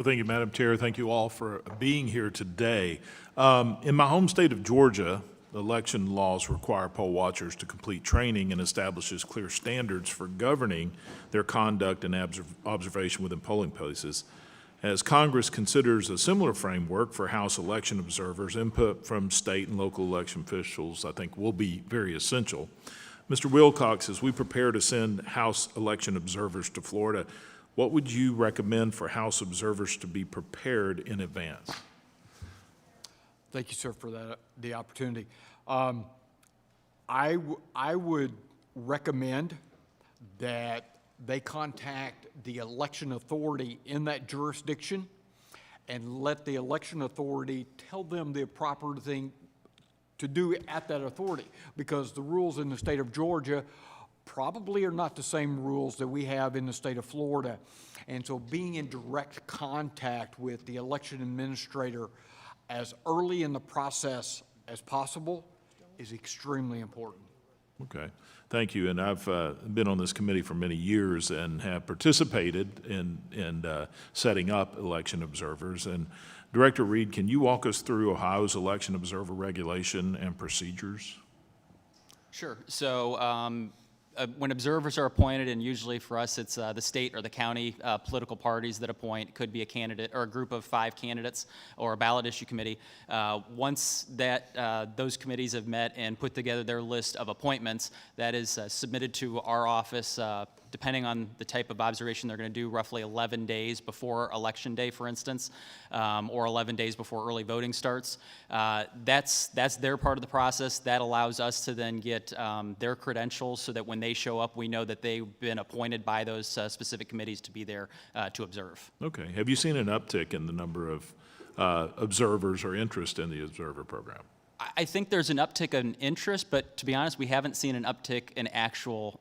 Well, thank you, Madam Chair. Thank you all for being here today. In my home state of Georgia, election laws require poll watchers to complete training and establishes clear standards for governing their conduct and observation within polling places. As Congress considers a similar framework for House election observers, input from state and local election officials, I think, will be very essential. Mr. Wilcox, as we prepare to send House election observers to Florida, what would you recommend for House observers to be prepared in advance? Thank you, sir, for the opportunity. I would recommend that they contact the election authority in that jurisdiction and let the election authority tell them the proper thing to do at that authority, because the rules in the state of Georgia probably are not the same rules that we have in the state of Florida. And so being in direct contact with the election administrator as early in the process as possible is extremely important. Okay, thank you. And I've been on this committee for many years and have participated in setting up election observers. And Director Reed, can you walk us through Ohio's election observer regulation and procedures? Sure. So when observers are appointed, and usually for us it's the state or the county political parties that appoint, it could be a candidate or a group of 5 candidates or a ballot issue committee. Once that those committees have met and put together their list of appointments, that is submitted to our office, depending on the type of observation they're going to do, roughly 11 days before Election Day, for instance, or 11 days before early voting starts. That's their part of the process. That allows us to then get their credentials so that when they show up, we know that they've been appointed by those specific committees to be there to observe. Okay. Have you seen an uptick in the number of observers or interest in the observer program? I think there's an uptick in interest, but to be honest, we haven't seen an uptick in actual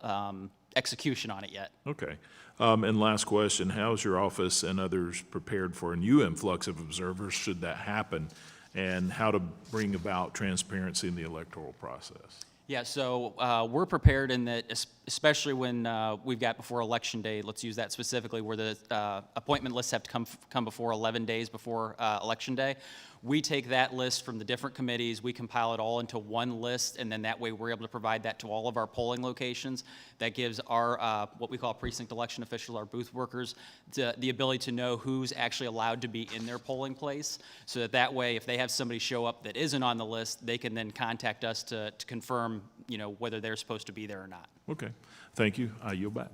execution on it yet. Okay. And last question, how is your office and others prepared for a new influx of observers should that happen, and how to bring about transparency in the electoral process? Yeah, so we're prepared in that, especially when we've got before Election Day, let's use that specifically, where the appointment lists have to come before 11 days before Election Day. We take that list from the different committees, we compile it all into one list, and then that way we're able to provide that to all of our polling locations. That gives our, what we call precinct election officials, our booth workers, the ability to know who's actually allowed to be in their polling place, so that way if they have somebody show up that isn't on the list, they can then contact us to confirm, whether they're supposed to be there or not. Okay. Thank you. I yield back.